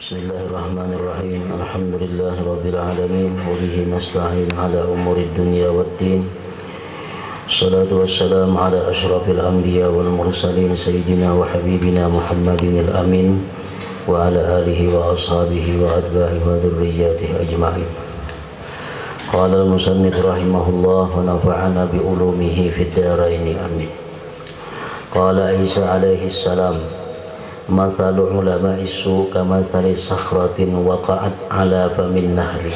Bismillahirrahmanirrahim. Alhamdulillahirabbil alamin wa bihi nasta'in ala umuri dunya waddin. Salatu wassalamu ala asyrafil anbiya wal mursalin sayyidina wa habibina Muhammadin al-amin wa ala alihi wa ashabihi wa atba'ihi wa dzurriyyatihi ajma'in. Qala al-musannif rahimahullah wa nafa'ana bi ulumihi fid dharain amin. Qala Isa alaihi salam, mathalu ulama'i su' kamathali sakhratin waqa'at ala famin nahri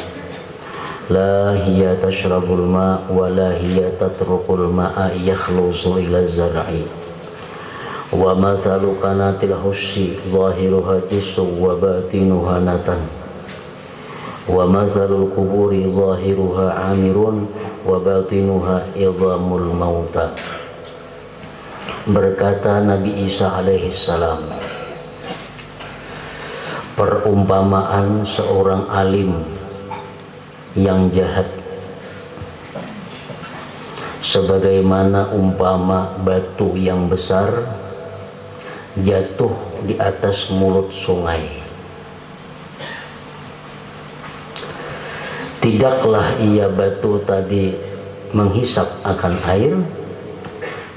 la hiya tashrabul ma' wa la hiya tatrukul ma'a yakhlusu ila zar'i wa mathalu qanatil hushi zahiruha tisu wa batinuha natan wa mathalul kuburi zahiruha amirun wa batinuha idhamul mauta. Berkata Nabi Isa alaihi salam, perumpamaan seorang alim yang jahat sebagaimana umpama batu yang besar jatuh di atas mulut sungai. Tidaklah ia batu tadi menghisap akan air,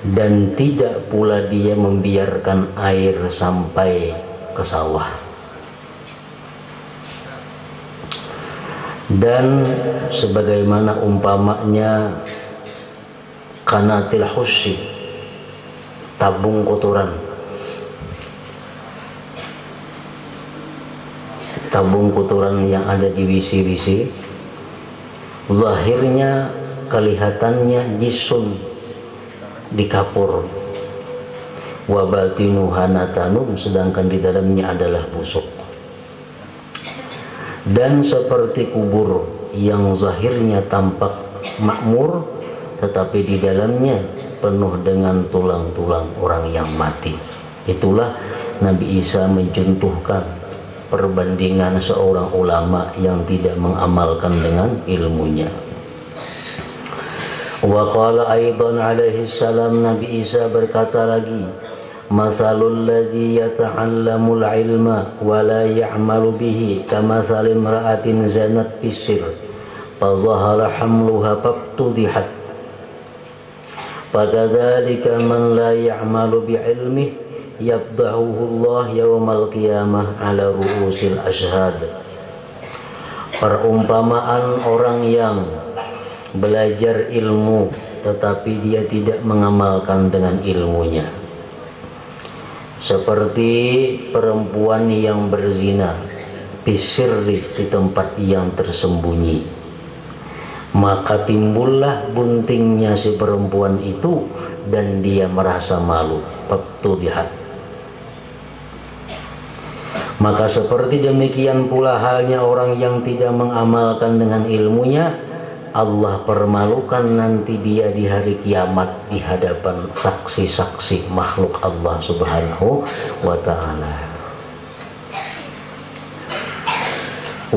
dan tidak pula dia membiarkan air sampai ke sawah. Dan sebagaimana umpamanya kanatil husi, tabung kotoran, yang ada di bisi-bisi, zahirnya kelihatannya jisun, di kapur, wa batinuha natanun, sedangkan di dalamnya adalah busuk. Dan seperti kubur yang zahirnya tampak makmur, tetapi di dalamnya penuh dengan tulang-tulang orang yang mati. Itulah Nabi Isa mencontohkan perbandingan seorang ulama yang tidak mengamalkan dengan ilmunya. Wa qala aidan alaihi salam, Nabi Isa berkata lagi, mathalul ladzi yata'allamul ilma wa la ya'malu bihi kamathali imra'atin zanat bisir fa zahara hamluha fabtudihat fakadzalika man la ya'malu bi ilmihi yabdahuhu Allah yaumal qiyamah ala ru'usil ashhad. Perumpamaan orang yang belajar ilmu tetapi dia tidak mengamalkan dengan ilmunya, seperti perempuan yang berzina bisirri, di tempat yang tersembunyi, maka timbullah buntingnya si perempuan itu dan dia merasa malu. Fabtudihat. Maka seperti demikian pula halnya orang yang tidak mengamalkan dengan ilmunya, Allah permalukan nanti dia di hari kiamat di hadapan saksi-saksi makhluk Allah subhanahu wa ta'ala.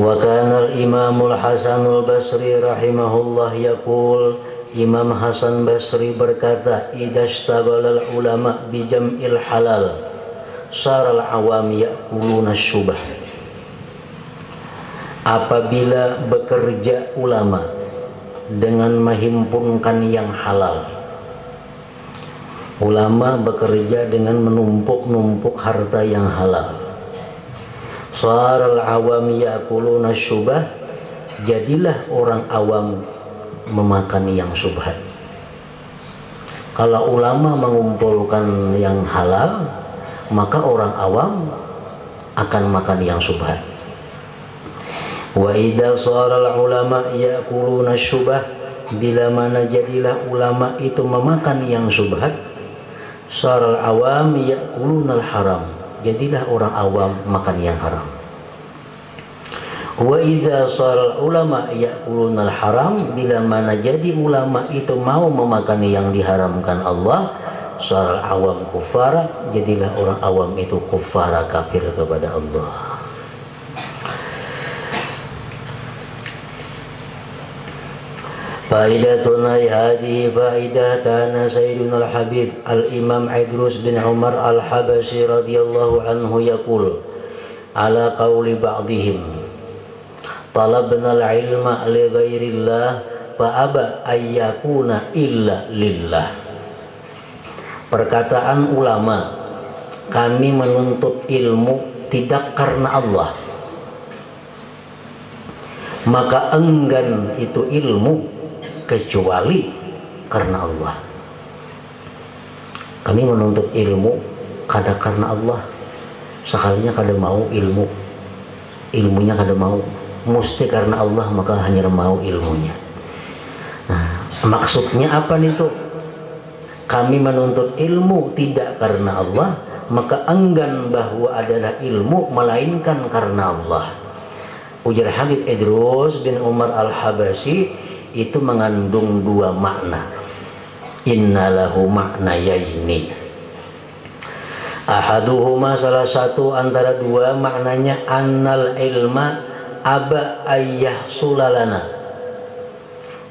Wa kana al-imamul Hasanul Basri rahimahullah yaqul, Imam Hasan Basri berkata, idashtaghalal ulama bijam'il halal saral awam ya'kuluna syubah. Apabila bekerja ulama dengan menghimpunkan yang halal, ulama bekerja dengan menumpuk-numpuk harta yang halal, saral awam ya'kuluna syubah, jadilah orang awam memakan yang syubhat. Kalau ulama mengumpulkan yang halal, maka orang awam akan makan yang syubhat. Wa idza sharal ulama ya'kuluna syubah, bila mana jadilah ulama itu memakan yang syubhat, sharal awam ya'kuluna al-haram, jadilah orang awam makan yang haram. Wa idza sharal ulama ya'kuluna al-haram, bila mana jadi ulama itu mau memakan yang diharamkan Allah, sharal awam kufara, jadilah orang awam itu kufara, kafir kepada Allah. Faidatuna hadhihi faidah kana Sayyiduna al-Habib al-Imam Idrus bin Umar al-Habashi radhiyallahu anhu yaqul, ala qauli ba'dihim talabna al-ilma li ghairillah fa aba ayyakuna illa lillah. Perkataan ulama, kami menuntut ilmu tidak karena Allah, maka enggan itu ilmu kecuali karena Allah. Kami menuntut ilmu kada karena Allah, sekalinya kada mau ilmunya kada mau, mesti karena Allah maka hanya mau ilmunya. Nah, maksudnya apa nih tuh? Kami menuntut ilmu tidak karena Allah, maka enggan bahwa adalah ilmu melainkan karena Allah. Ujar Habib Idrus bin Umar Al-Habasyi itu mengandung dua makna. Innalahu ma'nayaini. Ahaduhuma, salah satu antara dua maknanya, annal ilma aba ayyah sulalana,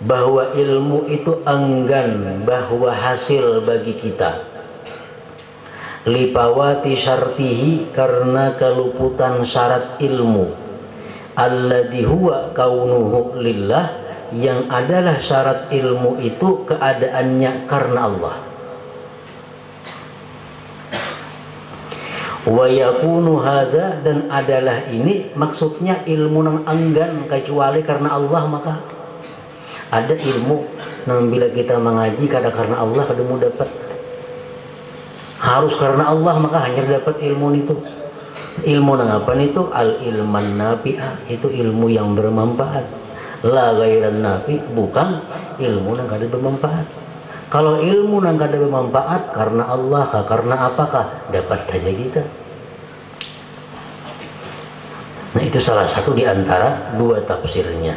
bahwa ilmu itu enggan bahwa hasil bagi kita, lipawati syartihi, karena keluputan syarat ilmu, alladhi huwa kaunuhu lillah, yang adalah syarat ilmu itu keadaannya karena Allah. Wa yakunu hadza, dan adalah ini maksudnya ilmu nang enggan kecuali karena Allah. Maka ada ilmu nang bila kita mengaji kada karena Allah kada mau dapat, harus karena Allah maka hanya dapat ilmu itu. Ilmu nang apa itu? Al ilman nafi'ah, itu ilmu yang bermanfaat. La ghairan nafi, bukan ilmu nang kada bermanfaat. Kalau ilmu nang kada bermanfaat karena Allah kah, karena apakah, dapat saja kita. Nah, itu salah satu di antara dua tafsirnya.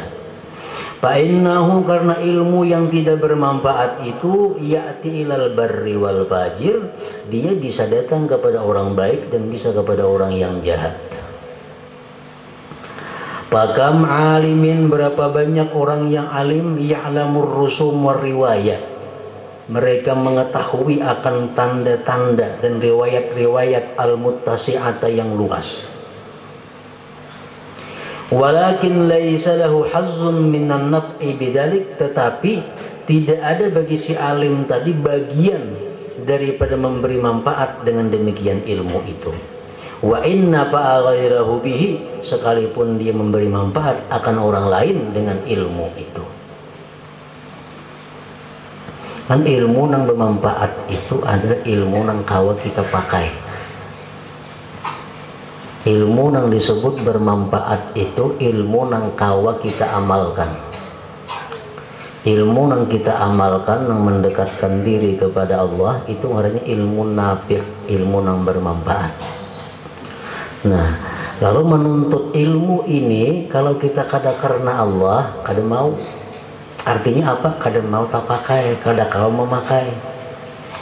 Fa'innahu, karena ilmu yang tidak bermanfaat itu, ya'ti ilal barri wal fajir, dia bisa datang kepada orang baik dan bisa kepada orang yang jahat. Pakam alimin, berapa banyak orang yang alim, ya'lamur rusum war riwayat, mereka mengetahui akan tanda-tanda dan riwayat-riwayat al-muttasi'ata yang luas. Walakin laisa lahu hazzun minan naf'i bidzalik, tetapi tidak ada bagi si alim tadi bagian daripada memberi manfaat dengan demikian ilmu itu. Wa inna fa'a ghairahu bihi, sekalipun dia memberi manfaat akan orang lain dengan ilmu itu. Kan ilmu nang bermanfaat itu adalah ilmu nang kawa kita pakai. Ilmu nang disebut bermanfaat itu ilmu nang kawa kita amalkan. Ilmu nang kita amalkan nang mendekatkan diri kepada Allah itu namanya ilmu nafi', ilmu nang bermanfaat. Nah, lalu menuntut ilmu ini kalau kita kada karena Allah, kada mau. Artinya apa? Kada mau tak pakai, kada kau memakai.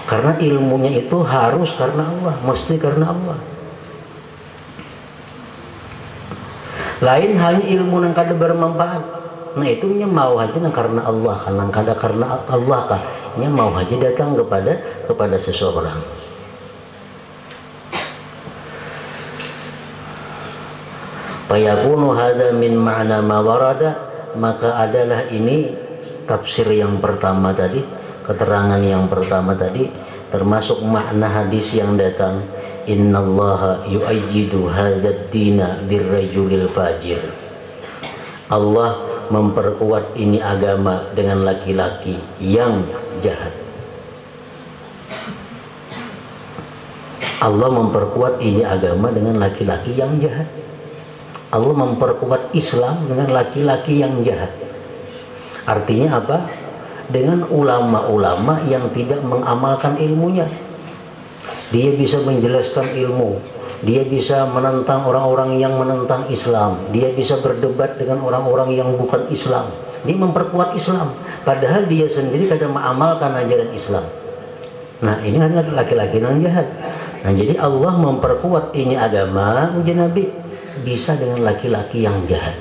Karena ilmunya itu harus karena Allah, mesti karena Allah. Lain hanya ilmu yang kada bermanfaat. Nah, itu nya mau aja karena Allah, karena kada karena Allah kah? Nya mau aja datang kepada seseorang. Fayakunu hadza min ma'na ma warada, maka adalah ini tafsir yang pertama tadi, keterangan yang pertama tadi, termasuk makna hadis yang datang, innallaha yu'ayyidu hadzal dina birrajulil fajir. Allah memperkuat ini agama dengan laki-laki yang jahat. Allah memperkuat ini agama dengan laki-laki yang jahat. Allah memperkuat Islam dengan laki-laki yang jahat. Artinya apa? Dengan ulama-ulama yang tidak mengamalkan ilmunya. Dia bisa menjelaskan ilmu, dia bisa menentang orang-orang yang menentang Islam, dia bisa berdebat dengan orang-orang yang bukan Islam. Dia memperkuat Islam, padahal dia sendiri kadang mengamalkan ajaran Islam. Nah, ini adalah laki-laki yang jahat. Nah, jadi Allah memperkuat ini agama, uji Nabi bisa dengan laki-laki yang jahat.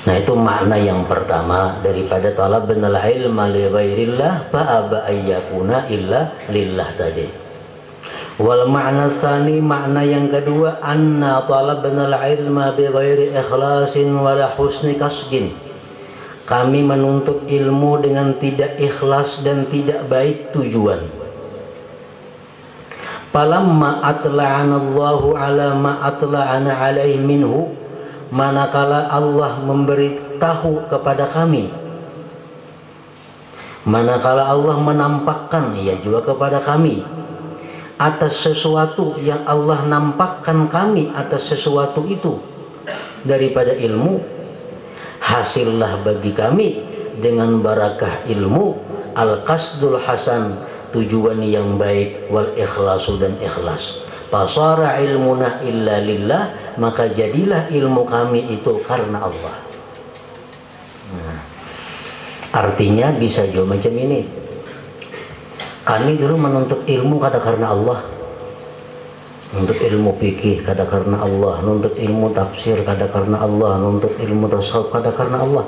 Nah, itu makna yang pertama daripada talabnal ilma li ghairillah fa aba ayyakuna illa lillah tadi. Wal ma'na tsani, makna yang kedua, anna talabna al-ilma bighairi ikhlasin wala husni kasdin. Kami menuntut ilmu dengan tidak ikhlas dan tidak baik tujuan. Falamma atla'ana Allahu ala ma atla'ana alaihi minhu, manakala Allah memberitahu kepada kami, manakala Allah menampakkan ya juga kepada kami atas sesuatu yang Allah nampakkan kami atas sesuatu itu daripada ilmu, hasillah bagi kami dengan barakah ilmu al-qasdul hasan, tujuan yang baik, wal ikhlasu dan ikhlas. Fasara ilmuna illa lillah, maka jadilah ilmu kami itu karena Allah. Nah, artinya bisa juga macam ini. Kami dulu menuntut ilmu karena Allah, nuntut ilmu fikih karena Allah, nuntut ilmu tafsir karena Allah, nuntut ilmu tasawuf karena Allah.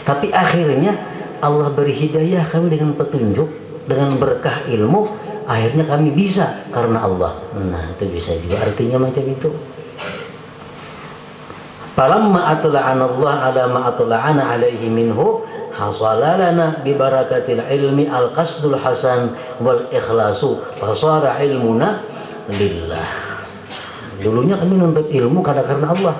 Tapi akhirnya Allah beri hidayah kami dengan petunjuk, dengan berkah ilmu, akhirnya kami bisa karena Allah. Nah, itu bisa juga artinya macam itu. Falamma atla'ana Allah ala ma atla'ana alaihi minhu, hasalalana bi barakatil ilmi al-qasdul hasan wal ikhlasu, fasara ilmuna lillah. Dulunya kami nuntut ilmu karena Allah,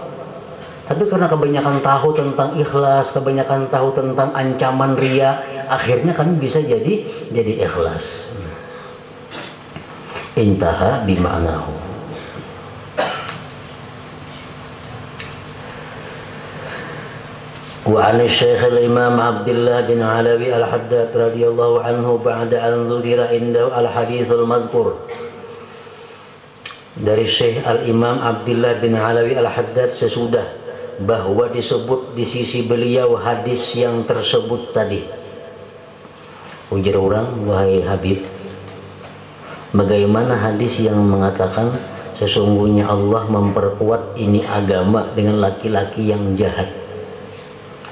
tapi karena kebanyakan tahu tentang ikhlas, kebanyakan tahu tentang ancaman riya, akhirnya kami bisa jadi ikhlas. Intaha bima'nahu. وعن الشيخ الإمام عبد الله بن علوي الحداد رضي الله عنه بعد أن ذكر عنده الحديث المذكور. Dari Syekh Al-Imam Abdullah bin Alawi Al-Haddad sesudah bahwa disebut di sisi beliau hadis yang tersebut tadi. Ujar orang, wahai Habib, bagaimana hadis yang mengatakan sesungguhnya Allah memperkuat ini agama dengan laki-laki yang jahat?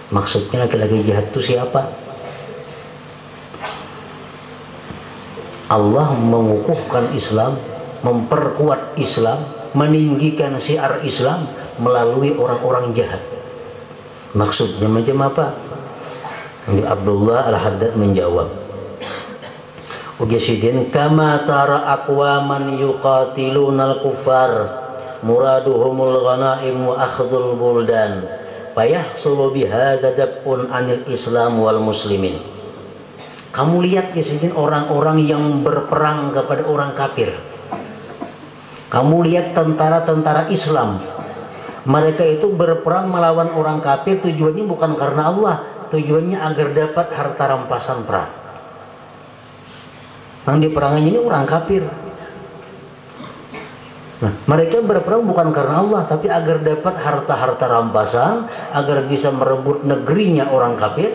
Maksudnya laki-laki jahat itu siapa? Allah mengukuhkan Islam, memperkuat Islam, meninggikan syiar Islam melalui orang-orang jahat. Maksudnya macam apa? Abdullah Al-Haddad menjawab, Ujasidin kama tara aqwaman yuqatiluna al-kuffar muraduhumul ghanaim wa akhdhul buldan fayahsulu bihadza dab'un anil Islam wal muslimin. Kamu lihat di sini orang-orang yang berperang kepada orang kafir. Kamu lihat tentara-tentara Islam. Mereka itu berperang melawan orang kafir, tujuannya bukan karena Allah, tujuannya agar dapat harta rampasan perang. Yang di perangannya ini orang kafir. Nah, mereka berperang bukan karena Allah, tapi agar dapat harta-harta rampasan, agar bisa merebut negerinya orang kafir.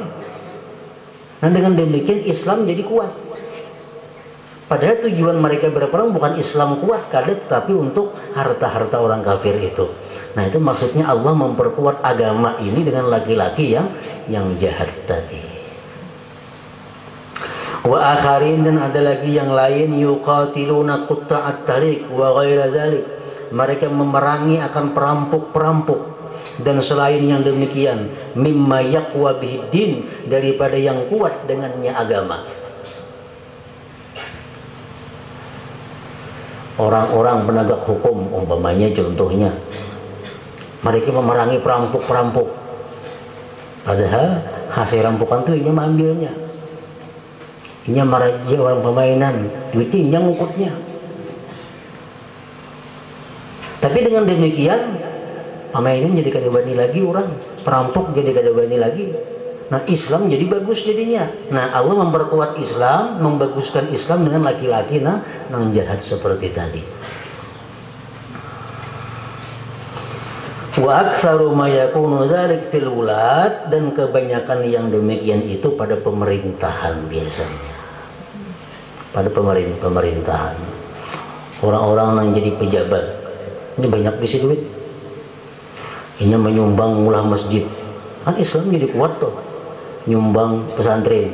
Dan dengan demikian Islam jadi kuat. Padahal tujuan mereka berperang bukan Islam kuat kada, tetapi untuk harta-harta orang kafir itu. Nah, itu maksudnya Allah memperkuat agama ini dengan laki-laki yang jahat tadi. Wa akharin, dan ada lagi yang lain, yuqatiluna qutta'at tariq wa ghaira zalik. Mereka memerangi akan perampok-perampok dan selain yang demikian, mimma yaqwa bihiddin, daripada yang kuat dengannya agama. Orang-orang penegak hukum umpamanya contohnya, mereka memerangi perampok-perampok, padahal hasil rampokan itu dia mengambilnya. Ini maraja orang permainan, duitnya ngukutnya. Tapi dengan demikian, permainan jadi kada bani lagi orang, perampok jadi kada bani lagi. Nah, Islam jadi bagus jadinya. Nah, Allah memperkuat Islam, membaguskan Islam dengan laki-laki nang jahat seperti tadi. Wa aktsaru ma yakunu dzalik fil wulad, dan kebanyakan yang demikian itu pada pemerintahan biasanya. Pada pemerintahan. Orang-orang yang jadi pejabat ini banyak bisi duit. Ini menyumbang mulah masjid. Kan Islam jadi kuat tuh. Nyumbang pesantren,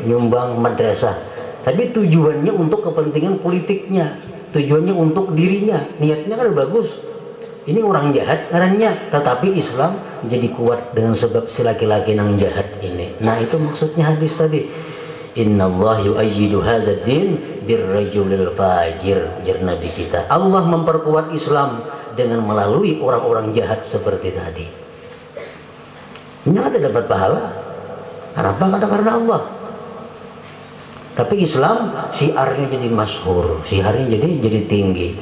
nyumbang madrasah. Tapi tujuannya untuk kepentingan politiknya. tujuannya untuk dirinya, niatnya kan bagus. Ini orang jahat ngarannya, tetapi Islam jadi kuat dengan sebab si laki-laki yang jahat ini. Nah itu maksudnya hadis tadi. Innallaha yu'ayyidu hadzal din birrajulil fajir, ujar Nabi kita. Allah memperkuat Islam dengan melalui orang-orang jahat seperti tadi. Ini ada dapat pahala. Kenapa? Karena Allah. Tapi Islam syiarnya jadi masyhur, syiarnya jadi tinggi,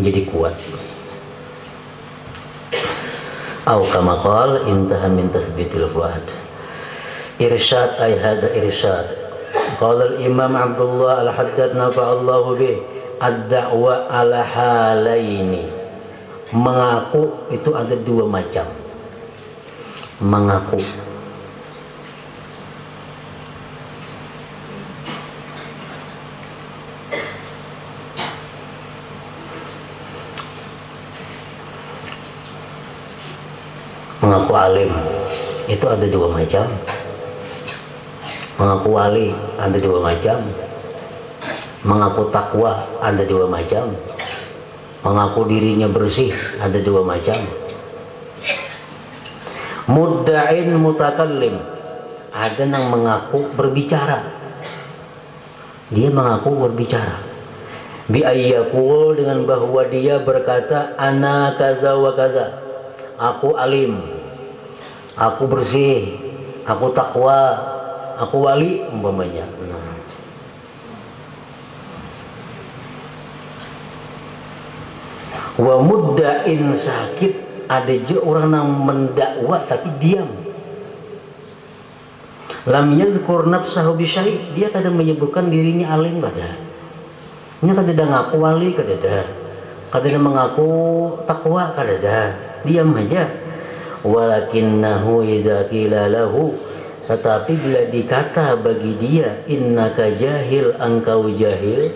jadi kuat. Au kama qala intaha min tasbitil fuad. Irsyad ay hada irsyad. Qala al-Imam Abdullah al-Haddad nafa'allahu bih, ad-da'wa ala halaini. Mengaku itu ada dua macam. Mengaku. Mengaku alim itu ada dua macam. Mengaku wali ada dua macam. Mengaku takwa ada dua macam. Mengaku dirinya bersih ada dua macam. Mudda'in mutakallim, ada yang mengaku berbicara. Dia mengaku berbicara. Bi ayyaqul, dengan bahwa dia berkata ana kaza wa kaza. Aku alim, aku bersih, aku takwa, aku wali umpamanya. Wa mudda'in sakit, ada juga orang yang mendakwa tapi diam. Lam yadhkur nafsahu bisyai, dia kadang menyebutkan dirinya alim kada. Ini kadang ngaku wali kada, kadang mengaku takwa kada, diam aja. Walakinnahu idza qila lahu, tetapi bila dikata bagi dia innaka jahil, engkau jahil,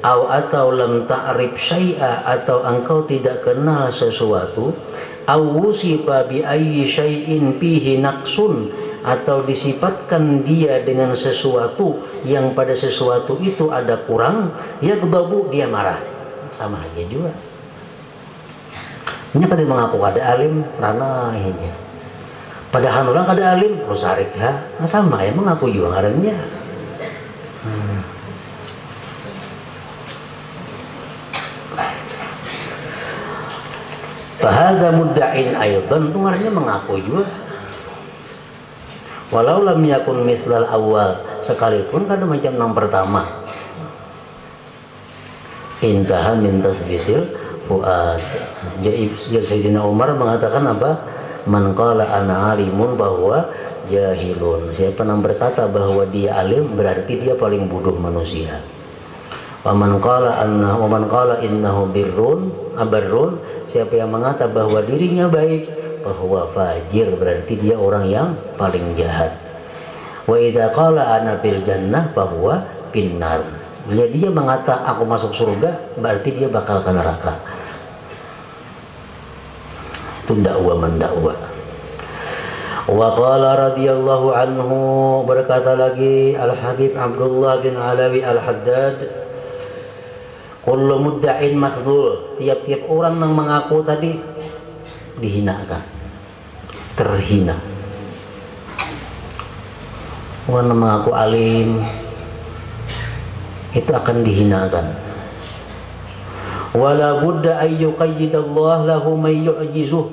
atau lam ta'rif syai'a, atau engkau tidak kenal sesuatu, au wusifa bi ayyi syai'in fihi naqsun, atau disifatkan dia dengan sesuatu yang pada sesuatu itu ada kurang, yaghdabu, dia marah. Sama aja juga. Ini pada mengaku kada alim rana aja. Padahal orang kada alim rusarik ya. Nah, sama ya mengaku juga ngarannya. Fahadha mudda'in aydan, itu ngarannya mengaku juga. Walau lam yakun mislal awal, sekalipun kada macam yang pertama. Intaha min tasbitil fuad. Jadi Sayyidina Umar mengatakan apa? Man qala ana alimun, bahwa jahilun. Siapa yang berkata bahwa dia alim berarti dia paling bodoh manusia. Wa man qala innahu birrun abarrun, siapa yang mengatakan bahwa dirinya baik, bahwa fajir berarti dia orang yang paling jahat. Wa idza qala ana bil jannah bahwa finnar, bila dia mengatakan aku masuk surga berarti dia bakal ke neraka. Itu dakwa mendakwa. Wa qala radhiyallahu anhu, berkata lagi Al Habib Abdullah bin Alawi Al Haddad, kullu mudda'in makhdhul, tiap-tiap orang yang mengaku tadi dihinakan, terhina. Orang yang mengaku alim itu akan dihinakan. Wala budda ay yuqayyidallahu lahu may yu'jizuh,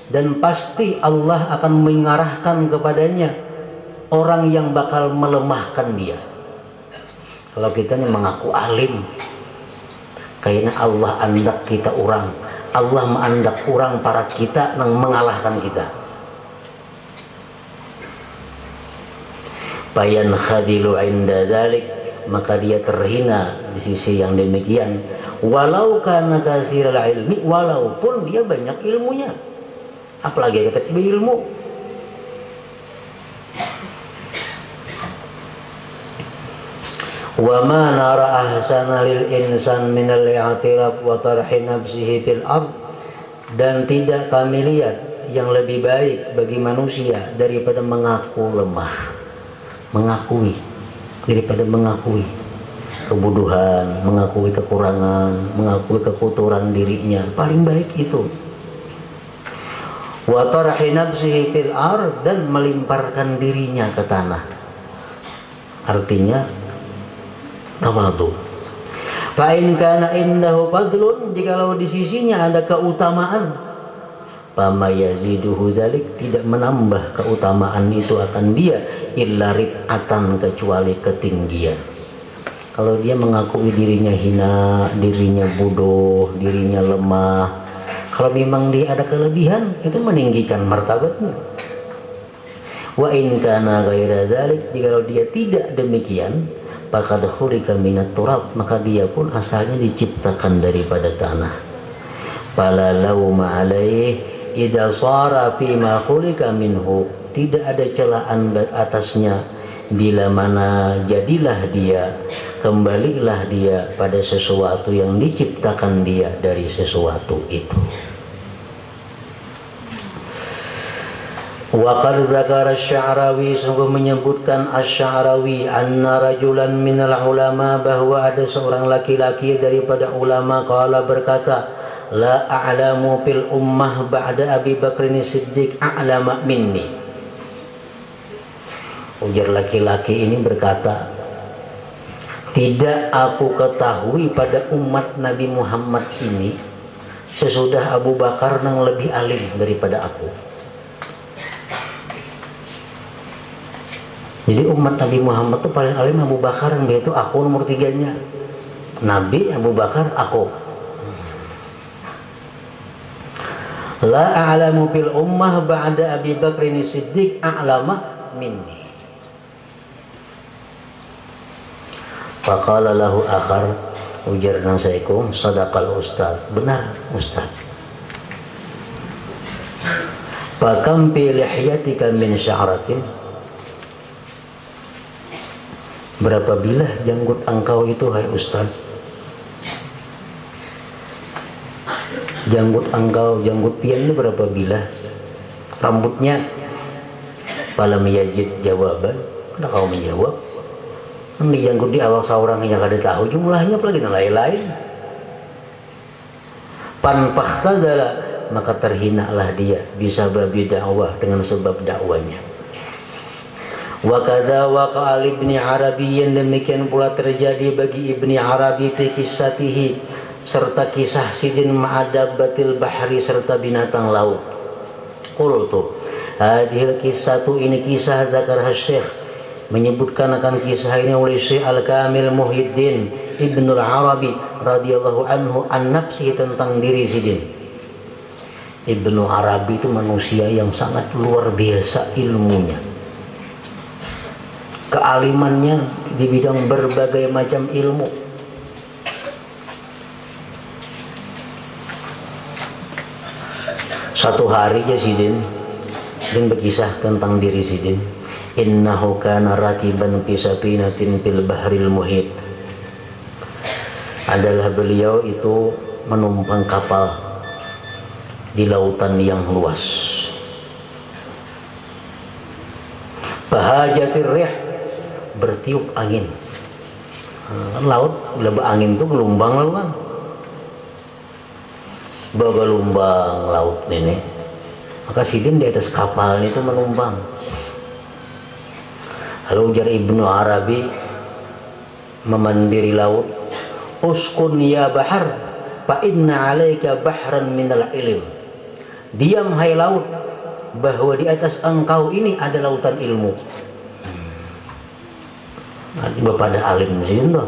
dan pasti Allah akan mengarahkan kepadanya orang yang bakal melemahkan dia. Kalau kita nih mengaku alim, kayaknya Allah andak kita orang, Allah mengandak orang para kita yang mengalahkan kita. Bayan khadilu inda dzalik, maka dia terhina di sisi yang demikian. Walau kana katsiral ilmi, walaupun dia banyak ilmunya, apalagi ketika ilmu. Wa ma nara ahsana lil insan min al-i'tiraf wa tarhi nafsihi fil ard, dan tidak kami lihat yang lebih baik bagi manusia daripada mengaku lemah, mengakui, daripada mengakui kebodohan, mengakui kekurangan, mengakui kekotoran dirinya, paling baik itu. Wa tarhi nafsihi fil ard, dan melimparkan dirinya ke tanah. Artinya tawadhu. Fa in kana indahu fadlun, jikalau di sisinya ada keutamaan, fama yaziduhu dzalik, tidak menambah keutamaan itu akan dia illa rif'atan, kecuali ketinggian. Kalau dia mengakui dirinya hina, dirinya bodoh, dirinya lemah, kalau memang dia ada kelebihan, itu meninggikan martabatnya. Wa in kana ghaira dzalik, jikalau dia tidak demikian, faqad khuliqa minat turab, maka dia pun asalnya diciptakan daripada tanah. Fala lauma alaih idza sara fi ma khuliqa minhu, tidak ada celaan atasnya bila mana jadilah dia, kembalilah dia pada sesuatu yang diciptakan dia dari sesuatu itu. Wa qad dzakara asy-Sya'rawi, sungguh menyebutkan asy-Sya'rawi, anna rajulan minal ulama, bahwa ada seorang laki-laki daripada ulama, qala, berkata, la a'lamu fil ummah ba'da Abi Bakrin Siddiq a'lama minni. Ujar laki-laki ini berkata, tidak aku ketahui pada umat Nabi Muhammad ini sesudah Abu Bakar yang lebih alim daripada aku. Jadi umat Nabi Muhammad itu paling alim Abu Bakar, yang dia itu aku nomor 3-nya. Nabi, Abu Bakar, aku. La a'lamu bil ummah ba'da Abi Bakrin Siddiq a'lama minni. Faqala lahu akhar, ujar nasaikum, sadaqal ustaz, benar ustaz. Fakam fi lihyatika min sya'ratin, berapa bilah janggut engkau itu hai ustaz? Janggut engkau, janggut pian itu berapa bilah? Rambutnya? Falam yajid jawaban, tidak kau menjawab. Ini janggut di awak seorang yang kada tahu jumlahnya, apalagi yang lain-lain. Panfahtadala, maka terhinalah dia bisa babi dakwah, dengan sebab dakwanya. Wa kadza waqa Ibni Arabi, yang demikian pula terjadi bagi Ibni Arabi fi kisatihi, serta kisah sidin ma'adabatil bahri, serta binatang laut. Qultu hadhil kisatu, ini kisah zakar Syekh, menyebutkan akan kisah ini oleh Syekh Al-Kamil Muhyiddin Ibnul Arabi radhiyallahu anhu an nafsi, tentang diri sidin. Ibnu Arabi itu manusia yang sangat luar biasa ilmunya, kealimannya di bidang berbagai macam ilmu. Satu hari ya sidin dan berkisah tentang diri sidin. Innahu kana rakiban fi safinatin fil bahril muhit, adalah beliau itu menumpang kapal di lautan yang luas. Bahajatir rih, bertiup angin. Laut bila angin itu gelombang lalu kan, bergelombang laut ini. Maka sidin di atas kapal itu menumpang. Lalu ujar Ibnu Arabi memandiri laut, uskun ya bahar, fa inna alaika bahran minal ilm. Diam hai laut, bahwa di atas engkau ini ada lautan ilmu. Bapak ada alim di situ.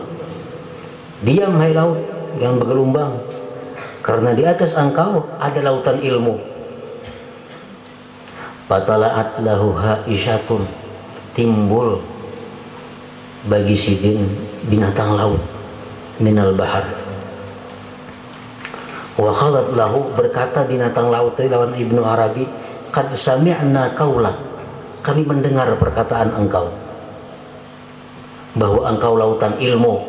Diam hai laut yang bergelombang, karena di atas engkau ada lautan ilmu. Fatalaat lahu ha'isyatun, timbul bagi sidin binatang laut minal bahar. Wa qalat lahu, berkata binatang laut lawan Ibnu Arabi, qad sami'na qaulak, kami mendengar perkataan engkau, bahwa engkau lautan ilmu.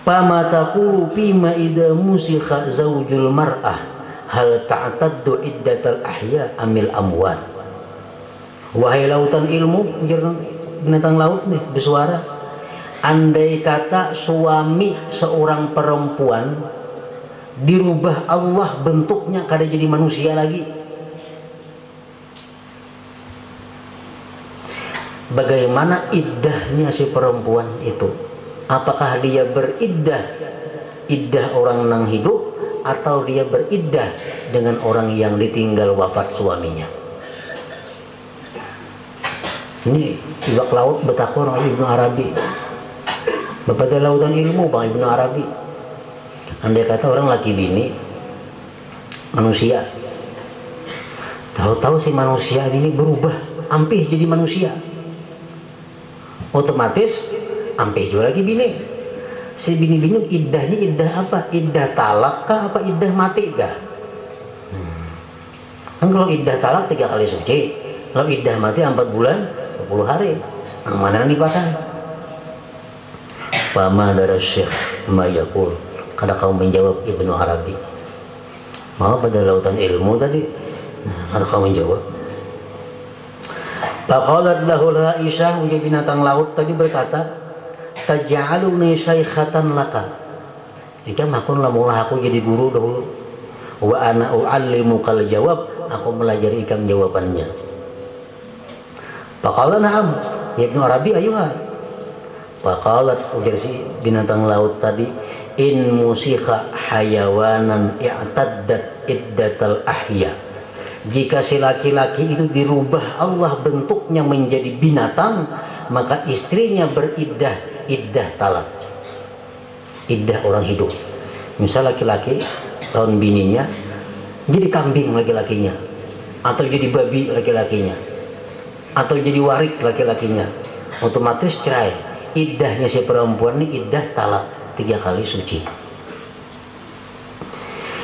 Fama taqulu fima idza musikha zaujul mar'ah, hal ta'taddu iddatal ahya amil amwat. Wahai lautan ilmu, binatang laut nih bersuara, andai kata suami seorang perempuan dirubah Allah bentuknya kada jadi manusia lagi, bagaimana iddahnya si perempuan itu? Apakah dia beriddah orang nang hidup, atau dia beriddah dengan orang yang ditinggal wafat suaminya? Ini iwak laut betakor oleh Ibnu Arabi, bapak lautan ilmu Bang Ibnu Arabi. Andai kata orang laki bini manusia, tahu-tahu si manusia ini berubah ampih jadi manusia, otomatis ampih juga lagi bini. Si bini-bini iddahnya iddah apa? Iddah talak kah apa iddah mati kah? Kan kalau iddah talak 3 kali suci, kalau iddah mati 4 bulan 10 hari, yang mana yang dipakai? Fama darah syekh mayakul, kada kau menjawab Ibnu Arabi. Mau pada lautan ilmu tadi, kada kau menjawab. Faqalat lahu Aisyah, menjadi binatang laut tadi berkata, taj'aluni syaikhatan laka. Jika makun lamulah aku jadi guru dahulu. Wa ana u'allimukal jawab, aku melajari ikam jawabannya. Faqala na'am, ya Ibnu Arabi ayuha. Faqalat, ujar si binatang laut tadi, in musikha hayawanan i'taddat iddatal ahya. Jika si laki-laki itu dirubah Allah bentuknya menjadi binatang, maka istrinya iddah talak, iddah orang hidup. Misal laki-laki tahun bininya jadi kambing laki-lakinya, atau jadi babi laki-lakinya, atau jadi warik laki-lakinya, otomatis cerai. Iddahnya si perempuan ini iddah talak 3 kali suci.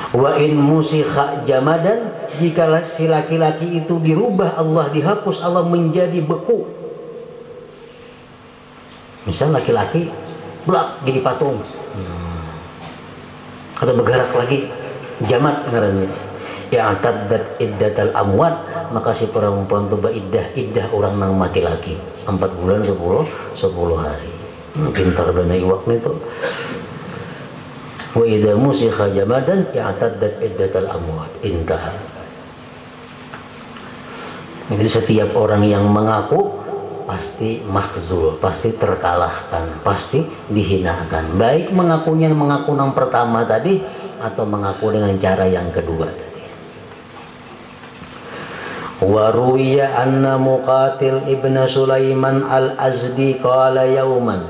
Wa in musikha jamadan, jika si laki-laki itu dirubah Allah, dihapus Allah menjadi beku. Misal laki-laki blak jadi patung, atau bergerak lagi, jamat ngarannya. Ya taddat iddatal amwat, maka si perempuan itu iddah orang nang mati lagi 4 bulan 10 hari. Pintar benar iwak nih tuh. Wa idza musikha jamadan ya taddat iddatal amwat, intaha. Jadi setiap orang yang mengaku pasti makhzul, pasti terkalahkan, pasti dihinakan. Baik mengaku yang pertama tadi, atau mengaku dengan cara yang kedua tadi. Wa ruwiya anna Muqatil ibn Sulaiman al-Azdi qala yauman,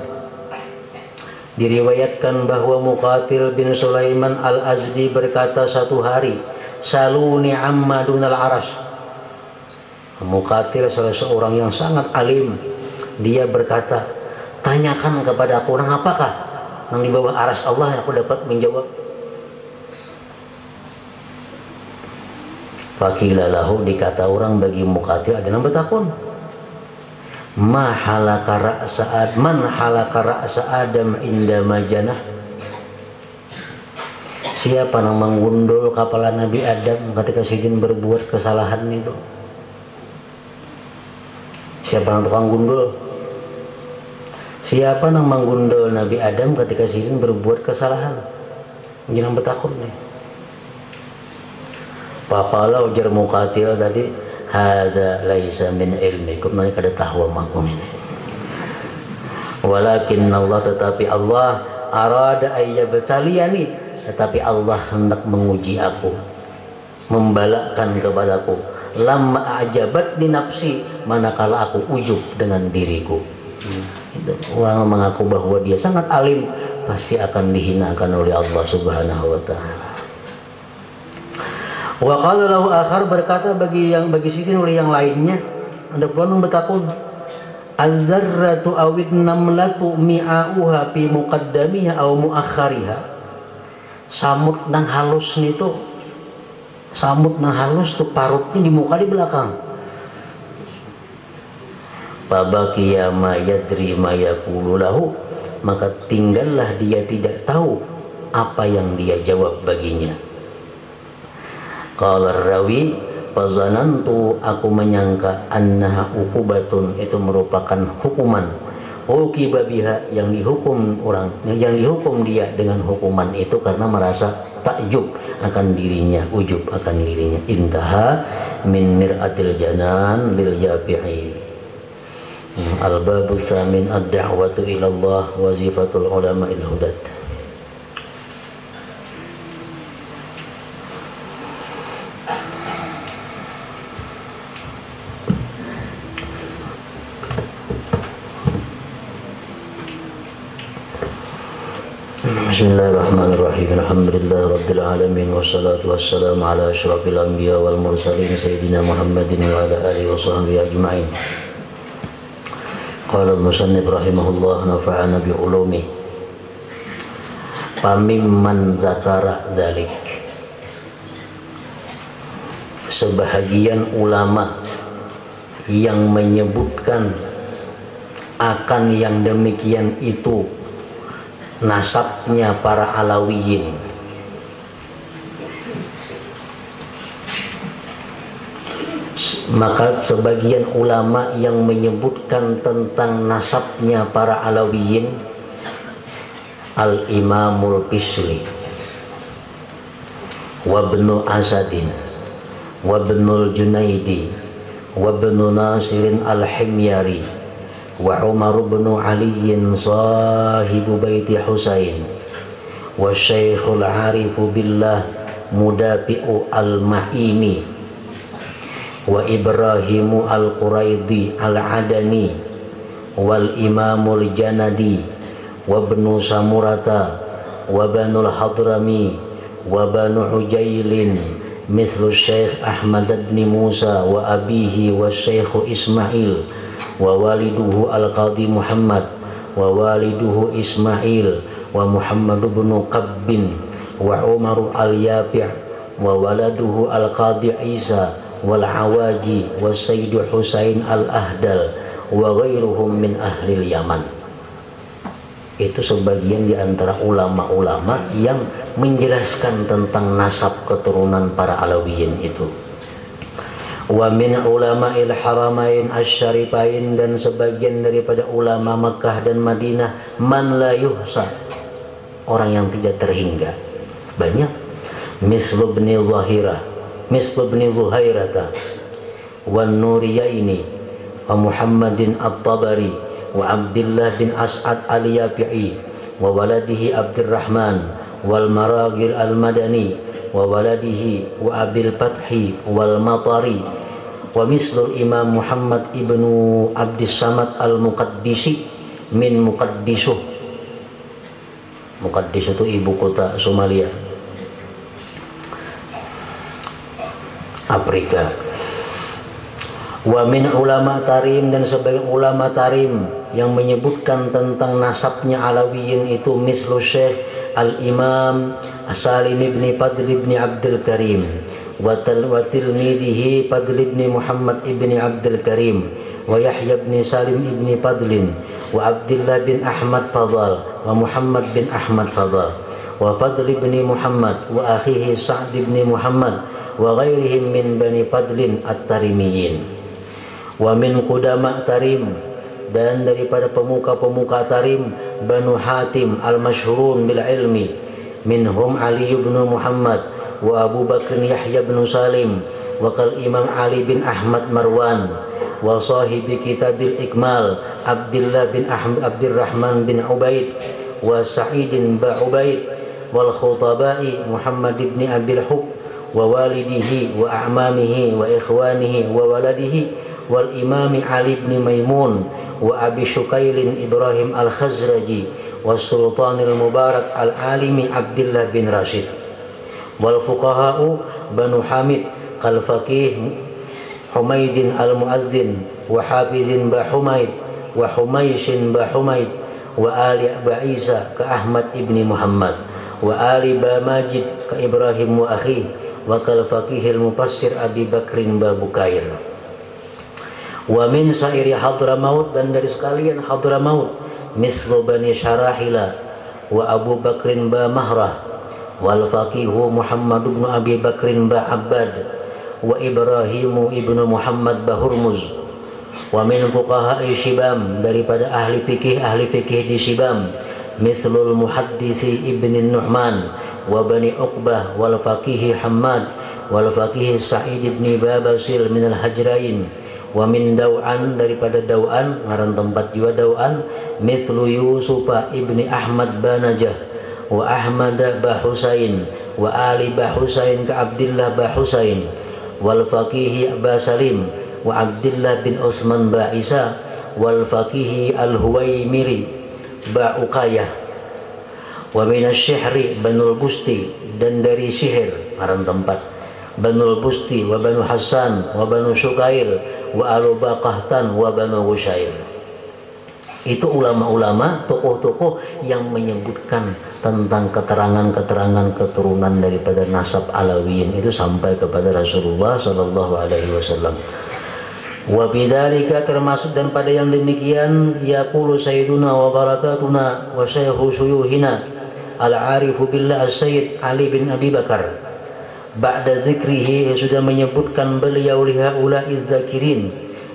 diriwayatkan bahwa Muqatil bin Sulaiman al-Azdi berkata satu hari, saluni amma dunal arash. Muqatil salah seorang yang sangat alim, dia berkata, tanyakan kepada aku, orang apakah yang di bawah aras Allah, yang aku dapat menjawab. Fakila lahu, dikata orang bagi Muqatil, ada yang bertakun, man halaka ra'sa Adam inda majanah. Siapa yang menggundul kepala Nabi Adam ketika sidin berbuat kesalahan itu? Siapa yang tukang gundul? Siapa yang menggundul Nabi Adam ketika sidin berbuat kesalahan? Jangan bertakun nih. Faqala, ujar Muqatil tadi, hada laisa min ilmikum, mereka kada tahu makum ini. Walakin Allah, tetapi Allah, arada ayyabtaliyani, tetapi Allah hendak menguji aku, membalakkan kepadaku, lamma ajabat di nafsi, manakala aku ujub dengan diriku. Itu orang mengaku bahwa dia sangat alim, pasti akan dihinakan oleh Allah Subhanahu wa taala. Wa qala lahu akhar, berkata bagi sidin oleh yang lainnya, ada pula bertakun, az-zarratu awid namlatu mi'auha fi muqaddamiha aw muakhariha. Samut nang halus tuh parutnya di muka di belakang. Fabaqiya ma yadri ma yaqulu lahu, maka tinggallah dia tidak tahu apa yang dia jawab baginya. Qala rawi, fazanantu, aku menyangka annaha uqubatun, itu merupakan hukuman, uqiba biha, yang dihukum dia dengan hukuman itu karena merasa takjub akan dirinya, ujub akan dirinya. Intaha min mir'atil janan lil yafi'i. Al-babu tsamin ad-da'watu ila Allah wazifatul ulama il-hudat. Bismillahirrahmanirrahim. Alhamdulillahi rabbil alamin wassalatu wassalamu ala asyrafil anbiya wal mursalin sayyidina Muhammadin wa ala alihi wa sahbihi ajma'in. Qala al-musannif rahimahullah nafa'ana bi ulumi. Pamimman zakara dzalik. Sebahagian ulama yang menyebutkan akan yang demikian itu nasabnya para Alawiyin. Maka sebagian ulama yang menyebutkan tentang nasabnya para Alawiyin, Al-Imamul Bisri wa Ibnu Asadin wa Ibnul Junaidi wa Ibnu Nasirin Al-Himyari wa Umar bin Ali sahibu baiti Husain wa Syekhul Arifu billah Mudafi'u al-Ma'ini wa Ibrahimu al-Quraidi al-Adani wal Imamul Janadi wa Ibnu Samurata wa Banul Hadrami wa Banu Hujailin mithlu Syekh Ahmad bin Musa wa abihi wa Syekh Ismail wa waliduhu al-Qadi Muhammad wa waliduhu Ismail wa Muhammad bin Qabbin wa Umar al-Yafi' wa waladuhu al-Qadi Isa wal Awaji wa Sayyid Husain al-Ahdal wa ghairuhum min ahli Yaman. Itu sebagian di antara ulama-ulama yang menjelaskan tentang nasab keturunan para Alawiyin itu. Wa min ulama'il haramain asy-syarifain, dan sebagian daripada ulama Makkah dan Madinah, man la yuhsa, orang yang tidak terhingga, banyak. Mislu ibn Zahirah, mislu ibn Zuhairata wa Nuriyaini wa Muhammadin at-Tabari wa Abdullah bin As'ad al-Yafi'i wa waladihi Abdurrahman wal Maragil al-Madani wa waladihi wa Abil Fathi wal Matari wa mislul Imam Muhammad ibnu Abdis Samad al-Muqaddisi min Muqaddisuh. Muqaddis itu ibu kota Somalia, Afrika. Wa min ulama Tarim, dan sebagian ulama Tarim yang menyebutkan tentang nasabnya Alawiyin itu mislu Syekh Al-Imam Salim ibn Fadl ibn Abdul Karim wa tilmidihi Fadl ibn Muhammad ibn Abdul Karim wa Yahya ibn Salim ibn Fadlin wa Abdullah bin Ahmad Fadal wa Muhammad bin Ahmad Fadal wa Fadl ibn Muhammad wa akhihi Sa'd ibn Muhammad wa ghairihim min Bani Fadlin at-Tarimiyin. Wa min qudama Tarim, dan daripada pemuka-pemuka Tarim, Banu Hatim al-masyhurun bil ilmi, minhum Ali bin Muhammad wa Abu Bakr Yahya bin Salim wa kal Imam Ali bin Ahmad Marwan wa sahibi Kitabil Ikmal Abdullah bin Abdurrahman bin Ubaid wa Sa'id bin Ubaid wal khutabai Muhammad bin Abil Hub wa walidihi wa a'mamihi wa ikhwanihi wa waladihi wal imami Ali bin Maimun wa Abi Syukailin Ibrahim al-Khazraji wa Sultanil Mubarak al-Alimi Abdullah bin Rashid wal fuqaha'u Banu Hamid kal faqih Humaydin al-Muadzin wa Hafizin ba Humaid wa Humayshin ba Humaid wa Ali ba Isa ka Ahmad ibni Muhammad wa Ali ba Majid ka Ibrahim wa akhi wa kal faqihil mufassir Abi Bakrin ba Bukair. Wa min sairi Hadramaut, dan dari sekalian Hadramaut, mislu Bani Syarahila wa Abu Bakrin ba Mahrah wal faqihu Muhammad ibn Abi Bakrin ba Abbad wa Ibrahimu ibnu Muhammad ba Hurmuz Wa min fuqaha'i Shibam, daripada ahli fikih di Shibam, mithlul muhaddisi Ibn Nu'man wa Bani Uqbah wal faqihi Hammad wal faqihi Sa'id ibn Babasil min al-Hajrain. Wa min Daw'an, daripada Daw'an, ngaran tempat juga Daw'an, mithlu Yusufa ibni Ahmad Banajah wa Ahmad Bahusain wa Ali Bahusain ka Abdillah Bahusain wal faqihi Aba Salim wa Abdillah bin Utsman Ba'isa wal faqihi Al-Huwaimiri Ba'uqayah wa min asy-Syihri Banul Busti, dan dari Syihr ngaran tempat Banul Busti wa Banu Hasan wa Banu Syukair wa Alu Baqahtan wa Banu Gusyair. Itu ulama-ulama, tokoh-tokoh yang menyebutkan tentang keterangan-keterangan keturunan daripada nasab Alawiyin itu sampai kepada Rasulullah sallallahu alaihi wasallam. Wa bidzalika, termasuk dan pada yang demikian, yaqulu sayyiduna wa barakatuna wa syaihu syuyuhina al-arifu billah as-sayyid Ali bin Abi Bakar ba'da dzikrihi, sudah menyebutkan beliau lihaula'iz zakirin,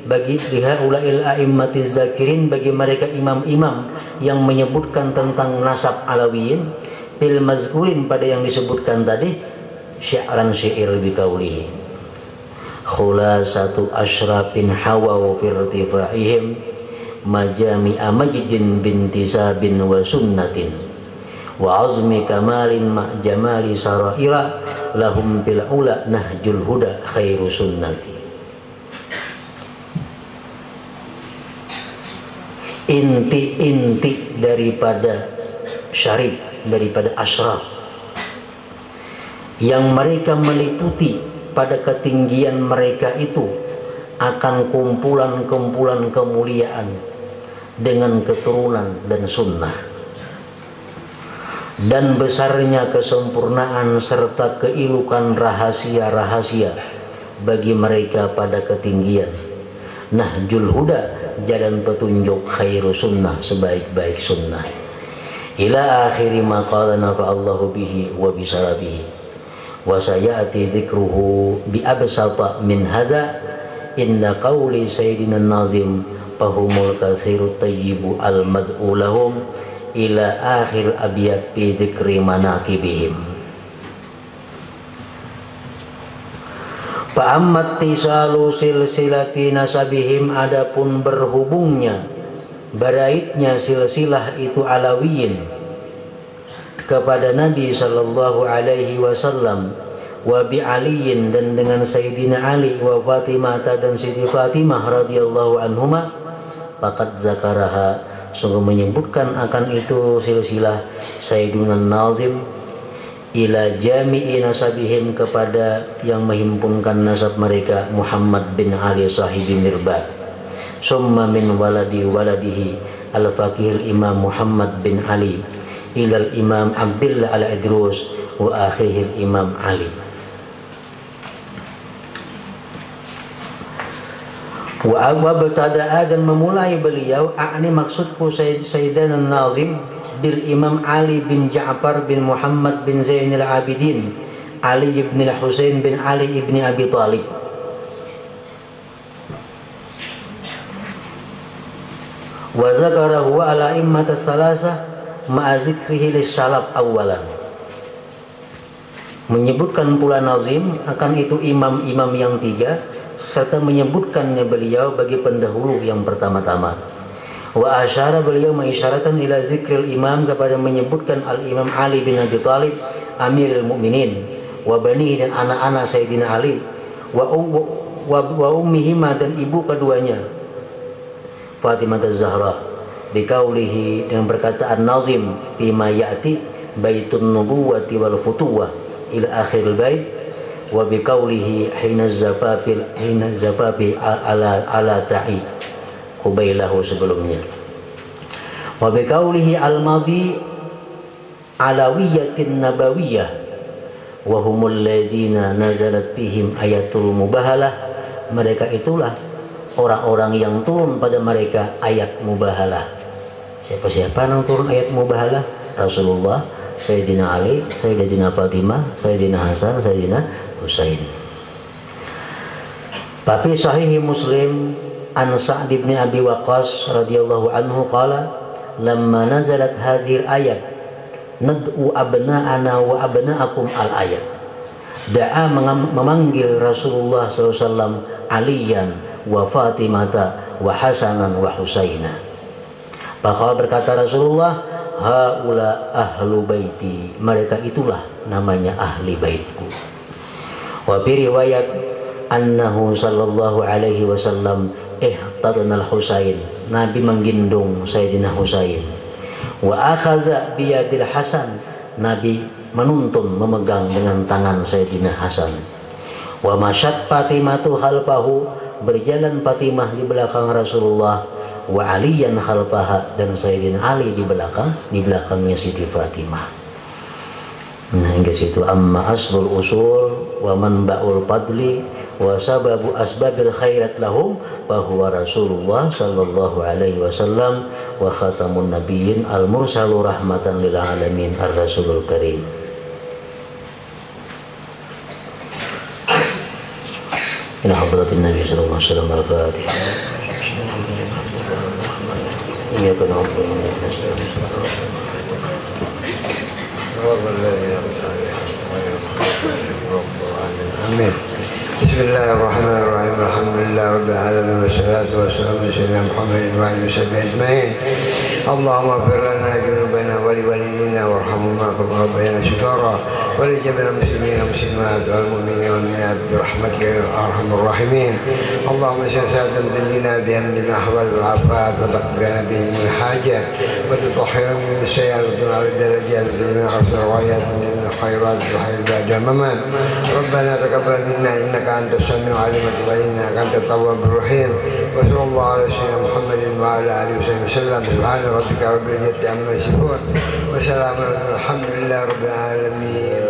bagi lihaula'il a'immatiz zakirin, bagi mereka imam-imam yang menyebutkan tentang nasab Alawiyin, bil mazkurin, pada yang disebutkan tadi, syi'ran syair biqaulihi khulasatu asyrafin hawa fi irtifa'ihim majami'a majdin bintisabin wa sunnatin wa azmi kamalin ma jamali saraira lahum bil ula nahjul huda khairu sunnati. Inti-inti daripada syarif, daripada asyraf yang mereka meliputi pada ketinggian mereka itu akan kumpulan-kumpulan kemuliaan dengan keturunan dan sunnah, dan besarnya kesempurnaan serta keilukan rahasia-rahasia bagi mereka pada ketinggian nahjul huda, jalan petunjuk, khairu sunnah, sebaik-baik sunnah, ila akhiri ma qala nafa'allahu bihi wa bisarabihi. Wa sayati dzikruhu bi absata min hadza inna qawli sayyidina nazim fahumul katsirut tayyibu al mad'u lahum ila akhir abiyat bi dzikri manaqibihim. Fa ammat tisalu silsilati nasabihim, adapun berhubungnya, beraitnya silsilah itu Alawiyin kepada Nabi sallallahu alaihi wasallam, wa bi Aliyin, dan dengan Sayyidina Ali, wa Fatimah, dan Siti Fatimah radhiyallahu anhuma, faqad zakaraha, sungguh menyebutkan akan itu silsilah Sayyiduna Nazim ila jami'i nasabihim, kepada yang menghimpunkan nasab mereka, Muhammad bin Ali sahibi Mirbad, summa min waladihi al-faqih imam Muhammad bin Ali ilal imam Abdullah al-Idrus wa akhiril imam Ali. Wa abtada'a, dan memulai beliau, akni maksudku Sayyidina Nazim, bil imam Ali bin Ja'far bin Muhammad bin Zainal Abidin Ali ibn al-Husain bin Ali ibn Abi Talib. Wa zakarahu ala immat as-salasah ma'a dzikrihi lis-salaf awalan. Menyebutkan pula Nazim akan itu imam-imam yang tiga, serta menyebutkannya beliau bagi pendahulu yang pertama-tama. Wa asyara, beliau mengisyaratkan ila zikril imam, kepada menyebutkan al-imam Ali bin Abi Talib amirul mukminin, wa bani, dan anak-anak Sayyidina Ali, wa ummihima, dan ibu keduanya Fatimah az-Zahra, biqaulihi, dengan perkataan Nazim, bima ya'ti baitun nubuwati wal futuwah ila akhiril bait, wa biqaulihi hina zafafi ala ta'i qubailahu, sebelumnya, wa biqaulihi al-madi alawiyatin nabawiyah wa humul ladina nazalat bihim ayatul mubahalah, mereka itulah orang-orang yang turun pada mereka ayat mubahalah. Siapa-siapa yang turun ayat mubahalah? Rasulullah, Sayyidina Ali, Sayyidina Fatimah, Sayyidina Hasan, Sayyidina Husain. Tapi Sahih Muslim an Sa'd bin Abi Waqqas radhiyallahu anhu qala lamma nazalat hadhil ayat nad'u abna'ana wa abna'akum al-ayat. Da'a memanggil Rasulullah SAW Aliyan wa Fatimata wa Hasanan wa Husaina. Bakal berkata Rasulullah, haula ahlu baiti, mereka itulah namanya ahli baitku. Wa bi riwayat annahu sallallahu alaihi wasallam ihtadana al-Husain, Nabi menggendong Sayyidina Husain. Wa akhadha biyadil Hasan, Nabi menuntun memegang dengan tangan Sayyidina Hasan. Wa masyat Fatimatu khalfahu, berjalan Fatimah di belakang Rasulullah. Wa aliyan khalfaha, dan Sayyidina Ali di belakangnya Siti Fatimah. Nah, hingga situ amma aslul usul wa manba'ul fadli wa sababu asbabil khairat lahum bahwa Rasulullah sallallahu alaihi wasallam wa khatamun nabiyyin al-mursalu rahmatan lil alamin ar-rasulul karim. Ila hadratin Nabi sallallahu alaihi wasallam al-Fatihah. Ya kana Amin. Bismillahirrahmanirrahim. Alhamdulillah rabbil alamin wassalatu wassalamu ala sayyidina Muhammadin wa alihi washabbihi ajma'in. Allahumma ighfir lana dhunubana wa li walidina warhamhuma kama rabbayana shighara wa li jami'il muslimina wal muslimat wal mu'minina wal mu'minat bi rahmatika ya arhamar rahimin. Allahumma sa'atan dinina bi amnina ahwal wal afat wa taqbana bi min hajat wa tutahhirna min sayyi'at wa ala darajat min afsar wayat min khairat wa khair ba'da mamat. Rabbana taqabbal minna innaka antas samiul alim wa innaka antat tawwabur rahim. Wa sallallahu ala sayyidina Muhammadin wa ala alihi wasallam. Subhana rabbika rabbil izzati amma yasifun wa salamun alhamdulillahi rabbil alamin.